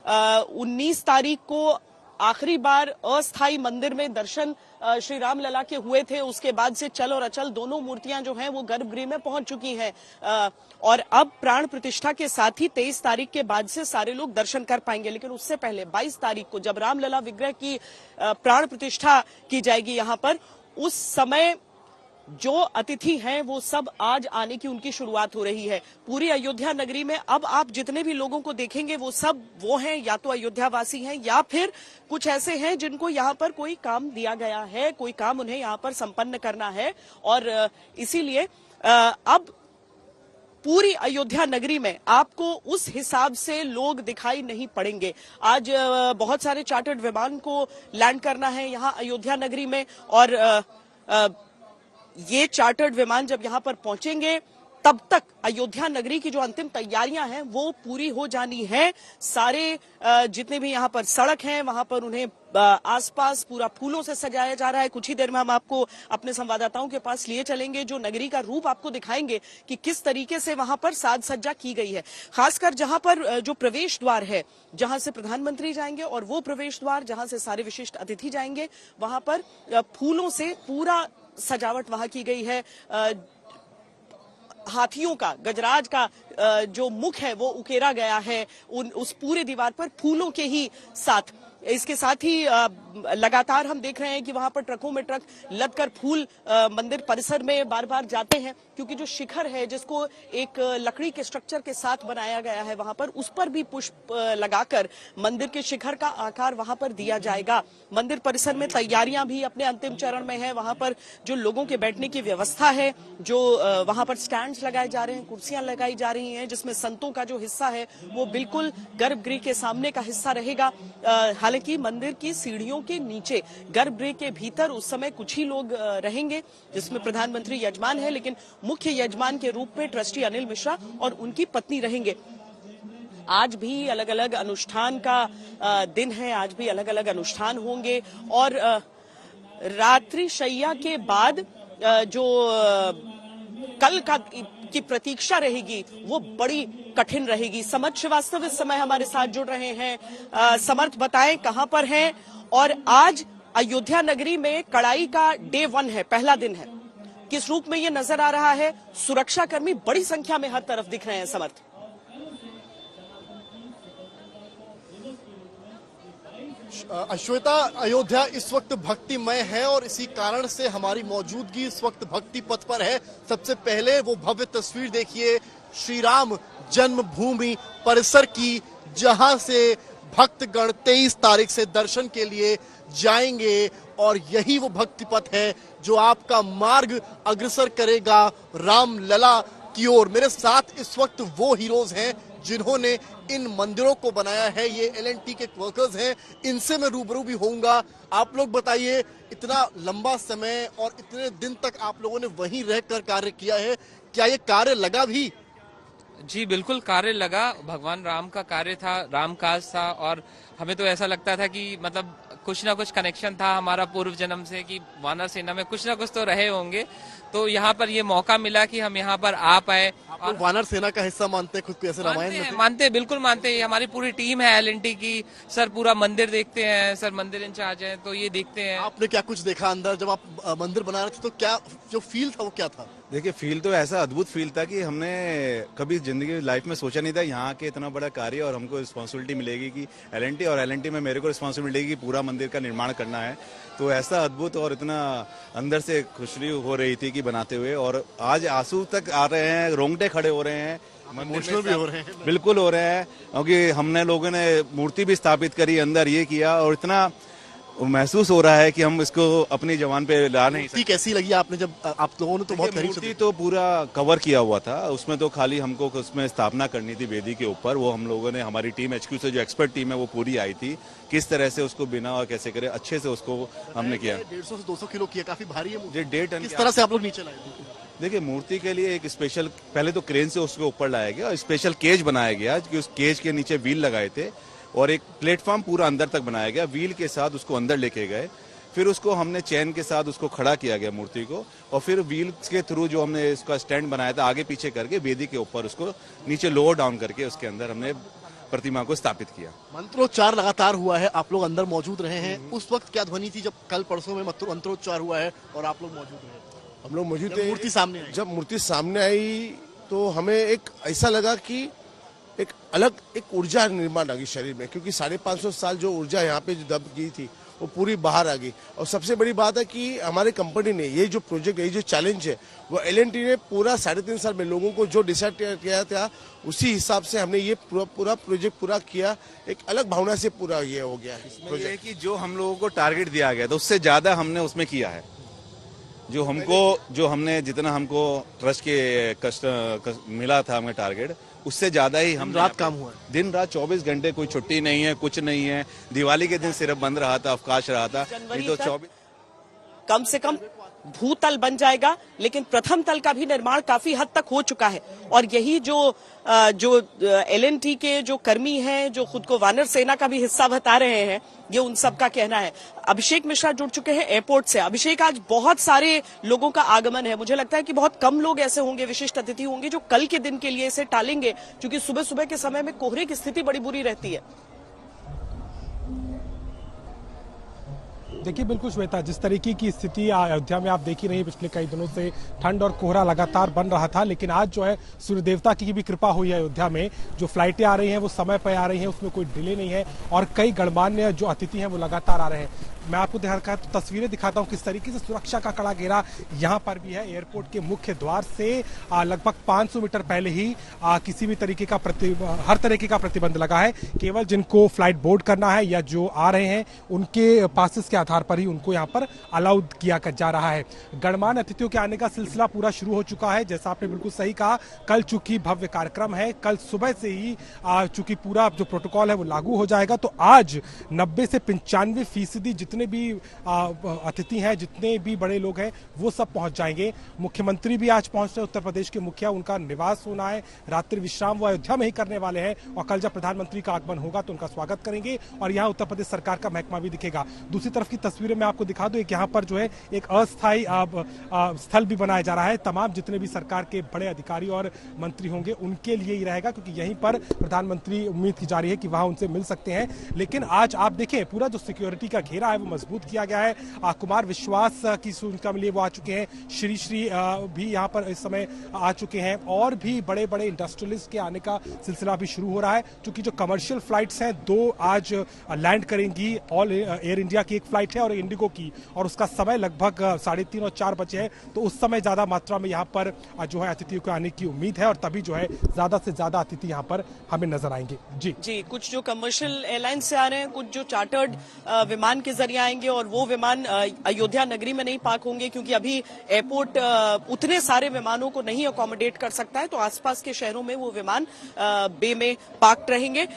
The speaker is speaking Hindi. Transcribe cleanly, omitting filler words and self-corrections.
19 तारीख को आखिरी बार अस्थाई मंदिर में दर्शन श्री राम लला के हुए थे। उसके बाद से चल और अचल दोनों मूर्तियां जो हैं वो गर्भगृह में पहुंच चुकी हैं और अब प्राण प्रतिष्ठा के साथ ही 23 तारीख के बाद से सारे लोग दर्शन कर पाएंगे। लेकिन उससे पहले 22 तारीख को जब रामलला विग्रह की प्राण प्रतिष्ठा की जाएगी यहाँ पर, उस समय जो अतिथि हैं वो सब आज आने की उनकी शुरुआत हो रही है। पूरी अयोध्या नगरी में अब आप जितने भी लोगों को देखेंगे वो सब वो हैं, या तो अयोध्या वासी हैं या फिर कुछ ऐसे हैं जिनको यहाँ पर कोई काम दिया गया है, कोई काम उन्हें यहाँ पर संपन्न करना है और इसीलिए अब पूरी अयोध्या नगरी में आपको उस हिसाब से लोग दिखाई नहीं पड़ेंगे। आज बहुत सारे चार्टर्ड विमान को लैंड करना है यहाँ अयोध्या नगरी में और ये चार्टर्ड विमान जब यहां पर पहुंचेंगे तब तक अयोध्या नगरी की जो अंतिम तैयारियां हैं वो पूरी हो जानी है। सारे जितने भी यहां पर सड़क हैं वहां पर उन्हें आसपास पूरा फूलों से सजाया जा रहा है। कुछ ही देर में हम आपको अपने संवाददाताओं के पास लिए चलेंगे जो नगरी का रूप आपको दिखाएंगे कि किस तरीके से वहां पर साज सज्जा की गई है। खासकर जहां पर जो प्रवेश द्वार है, जहां से प्रधानमंत्री जाएंगे और वो प्रवेश द्वार जहां से सारे विशिष्ट अतिथि जाएंगे, वहां पर फूलों से पूरा सजावट वहां की गई है। हाथियों का, गजराज का जो मुख है वो उकेरा गया है उस पूरे दीवार पर फूलों के ही साथ। इसके साथ ही लगातार हम देख रहे हैं कि वहां पर ट्रकों में ट्रक लदकर फूल मंदिर परिसर में बार बार जाते हैं, क्योंकि जो शिखर है जिसको एक लकड़ी के स्ट्रक्चर के साथ बनाया गया है वहां पर, उस पर भी पुष्प लगाकर मंदिर के शिखर का आकार वहां पर दिया जाएगा। मंदिर परिसर में तैयारियां भी अपने अंतिम चरण में है। वहां पर जो लोगों के बैठने की व्यवस्था है, जो वहां पर स्टैंड्स लगाए जा रहे हैं, कुर्सियां लगाई जा रही हैं, जिसमें संतों का जो हिस्सा है वो बिल्कुल गर्भगृह के सामने का हिस्सा रहेगा। हालांकि मंदिर की सीढ़ियों के नीचे गर्भगृह के भीतर उस समय कुछ ही लोग रहेंगे, जिसमें प्रधानमंत्री यजमान है, लेकिन मुख्य यजमान के रूप में ट्रस्टी अनिल मिश्रा और उनकी पत्नी रहेंगे। आज भी अलग अलग अनुष्ठान का दिन है, आज भी अलग अलग अनुष्ठान होंगे और रात्रि शैया के बाद जो कल का की प्रतीक्षा रहेगी वो बड़ी कठिन रहेगी। समर्थ श्रीवास्तव इस समय हमारे साथ जुड़ रहे हैं। समर्थ, बताएं कहां पर हैं और आज अयोध्या नगरी में कड़ाई का डे 1 है, पहला दिन है, किस रूप में ये नजर आ रहा है? सुरक्षाकर्मी बड़ी संख्या में हर तरफ दिख रहे हैं। समर्थ, अश्वेता, अयोध्या इस वक्त भक्तिमय है और इसी कारण से हमारी मौजूदगी इस वक्त भक्ति पथ पर है। सबसे पहले वो भव्य तस्वीर देखिए श्री राम जन्मभूमि परिसर की, जहां से भक्तगण 23 तारीख से दर्शन के लिए जाएंगे और यही वो भक्ति पथ है जो आपका मार्ग अग्रसर करेगा रामलला की ओर। मेरे साथ इस वक्त वो हीरोज हैं जिन्होंने इन मंदिरों को बनाया है, ये L&T के वर्कर्स हैं, इनसे मैं रूबरू भी होऊंगा। आप लोग बताइए, इतना लंबा समय और इतने दिन तक आप लोगों ने वहीं रहकर कार्य किया है, क्या ये कार्य लगा भी? जी बिल्कुल कार्य लगा। भगवान राम का कार्य था, राम काज था और हमें तो ऐसा लगता था कि मतलब कुछ ना कुछ कनेक्शन था हमारा पूर्व जन्म से कि वानर सेना में कुछ ना कुछ तो रहे होंगे। तो यहाँ पर ये मौका मिला कि हम यहाँ पर आ पाए। और वानर सेना का हिस्सा मानते हैं खुद को? ऐसे रामायण में मानते, बिल्कुल मानते हैं। हमारी पूरी टीम है L&T की। सर पूरा मंदिर देखते हैं, सर मंदिर इंचार्ज हैं, तो ये देखते हैं। आपने क्या कुछ देखा अंदर जब आप मंदिर बना रहे थे, तो क्या जो फील था वो क्या था? देखिए, फील तो ऐसा अद्भुत फील था कि हमने कभी जिंदगी लाइफ में सोचा नहीं था यहाँ के इतना बड़ा कार्य और हमको रिस्पॉन्सिबिलिटी मिलेगी कि L&T और L&T में मेरे को रिस्पॉन्सिबिलिटी कि पूरा मंदिर का निर्माण करना है। तो ऐसा अद्भुत और इतना अंदर से खुशी हो रही थी कि बनाते हुए, और आज आंसू तक आ रहे हैं, रोंगटे खड़े हो रहे हैं, इमोशनल भी हो रहे हैं। बिल्कुल हो रहे हैं, क्योंकि हमने लोगों ने मूर्ति भी स्थापित करी, अंदर ये किया और इतना महसूस हो रहा है कि हम इसको अपनी जवान पे ला नहीं सकते। कैसी लगी आपने जब आप लोगों ने तो बहुत करीब से? मूर्ति तो पूरा कवर किया हुआ था, उसमें तो खाली हमको उसमें स्थापना करनी थी वेदी के ऊपर। वो हम लोगों ने, हमारी टीम HQ से जो एक्सपर्ट टीम है वो पूरी आई थी, किस तरह से उसको बिना और कैसे करे अच्छे से उसको हमने किया। 150 से 200 किलो किया, काफी भारी है। 1.5 टन। किस तरह से आप लोग नीचे लाए? देखिए, मूर्ति के लिए एक स्पेशल, पहले तो क्रेन से उसके ऊपर लाया गया और स्पेशल केज बनाया गया कि उस केज के नीचे व्हील लगाए थे और एक प्लेटफॉर्म पूरा अंदर तक बनाया गया, व्हील के साथ उसको अंदर लेके गए। फिर उसको हमने चैन के साथ उसको खड़ा किया गया मूर्ति को, और फिर व्हील के थ्रू जो हमने इसका स्टैंड बनाया था आगे पीछे करके वेदी के ऊपर उसको नीचे लोअर डाउन करके उसके अंदर हमने प्रतिमा को स्थापित किया। मंत्रोच्चार लगातार हुआ है, आप लोग अंदर मौजूद रहे हैं, उस वक्त क्या ध्वनि थी जब कल परसों में मंत्रोच्चार हुआ है और आप लोग मौजूद रहे? हम लोग मौजूद जब थे। मूर्ति सामने आई। जब मूर्ति सामने आई तो हमें एक ऐसा लगा कि एक अलग एक ऊर्जा निर्माण आ गई शरीर में, क्योंकि 550 साल जो ऊर्जा यहाँ पे जो दब गई थी वो पूरी बाहर आ गई। और सबसे बड़ी बात है कि हमारे कंपनी ने ये जो प्रोजेक्ट, ये जो चैलेंज है, वो एल&टी ने पूरा 3.5 साल में लोगों को जो डिसाइड किया था उसी हिसाब से हमने ये पूरा प्रोजेक्ट पूरा किया। एक अलग भावना से पूरा ये हो गया है प्रोजेक्ट कि जो हम लोगों को टारगेट दिया गया था उससे ज्यादा हमने उसमें किया है। जितना हमको ट्रस्ट के कष्ट मिला था हमें टारगेट, उससे ज्यादा ही हम रात काम हुआ है। दिन रात 24 घंटे, कोई छुट्टी नहीं है, कुछ नहीं है। दिवाली के दिन सिर्फ बंद रहा था, अवकाश रहा था, नहीं तो 24 कम से कम भूतल बन जाएगा, लेकिन प्रथम तल का भी निर्माण काफी हद तक हो चुका है। और यही जो एल&टी के जो कर्मी हैं, जो खुद को वानर सेना का भी हिस्सा बता रहे हैं, ये उन सब का कहना है। अभिषेक मिश्रा जुड़ चुके हैं एयरपोर्ट से। अभिषेक, आज बहुत सारे लोगों का आगमन है, मुझे लगता है कि बहुत कम लोग ऐसे होंगे, विशिष्ट अतिथि होंगे जो कल के दिन के लिए इसे टालेंगे, क्योंकि सुबह सुबह के समय में कोहरे की स्थिति बड़ी बुरी रहती है। देखिए बिल्कुल श्वेता, जिस तरीके की स्थिति अयोध्या में आप देख ही रही पिछले कई दिनों से ठंड और कोहरा लगातार बन रहा था, लेकिन आज जो है सूर्य देवता की भी कृपा हुई है। अयोध्या में जो फ्लाइटें आ रही हैं वो समय पर आ रही हैं, उसमें कोई डिले नहीं है और कई गणमान्य जो अतिथि हैं वो लगातार आ रहे हैं। मैं आपको तस्वीरें दिखाता हूँ किस तरीके से सुरक्षा का कड़ा घेरा यहाँ पर भी है। एयरपोर्ट के मुख्य द्वार से लगभग 500 मीटर पहले ही किसी भी तरीके का हर तरीके का प्रतिबंध लगा है। केवल जिनको फ्लाइट बोर्ड करना है या जो आ रहे हैं उनके पासेस के आधार पर ही उनको यहाँ पर अलाउड किया जा रहा है। गणमान्य अतिथियों के आने का सिलसिला पूरा शुरू हो चुका है। जैसा आपने बिल्कुल सही कहा, कल चूंकि भव्य कार्यक्रम है, कल सुबह से ही चूंकि पूरा जो प्रोटोकॉल है वो लागू हो जाएगा, तो आज 90 से 95% जितने भी अतिथि हैं, जितने भी बड़े लोग हैं, वो सब पहुंच जाएंगे। मुख्यमंत्री भी आज पहुंच रहे, उत्तर प्रदेश के मुखिया, उनका निवास होना है, रात्रि विश्राम वो अयोध्या में ही करने वाले हैं और कल जब प्रधानमंत्री का आगमन होगा तो उनका स्वागत करेंगे और यहाँ उत्तर प्रदेश सरकार का महकमा भी दिखेगा। दूसरी तरफ की तस्वीरें मैं आपको दिखा दूं, यहाँ पर जो है एक अस्थायी स्थल भी बनाया जा रहा है। तमाम जितने भी सरकार के बड़े अधिकारी और मंत्री होंगे उनके लिए ही रहेगा, क्योंकि यहीं पर प्रधानमंत्री उम्मीद की जा रही है कि वहां उनसे मिल सकते हैं। लेकिन आज आप देखें पूरा जो सिक्योरिटी का घेरा है वो मजबूत किया गया है। कुमार विश्वास की सूचना मिली, वो आ चुके हैं। श्री भी यहाँ पर इस समय आ चुके हैं और भी बड़े बड़े इंडस्ट्रियलिस्ट के आने का सिलसिला भी शुरू हो रहा है। क्योंकि जो कमर्शियल फ्लाइट्स हैं, 2 आज लैंड करेंगी। ऑल एयर इंडिया की एक फ्लाइट है और इंडिगो की, और उसका समय लगभग 3:30 और 4 बजे है। तो उस समय ज्यादा मात्रा में यहाँ पर जो है अतिथियों के आने की उम्मीद है और तभी जो है ज्यादा से ज्यादा अतिथि यहाँ पर हमें नजर आएंगे। जी, कुछ जो कमर्शियल एयरलाइन से आ रहे हैं, कुछ जो चार्टर्ड विमान के जरिए आएंगे और वो विमान अयोध्या नगरी में नहीं पार्क होंगे, क्योंकि अभी एयरपोर्ट उतने सारे विमानों को नहीं अकोमोडेट कर सकता है। तो आसपास के शहरों में वो विमान बे में पार्क रहेंगे।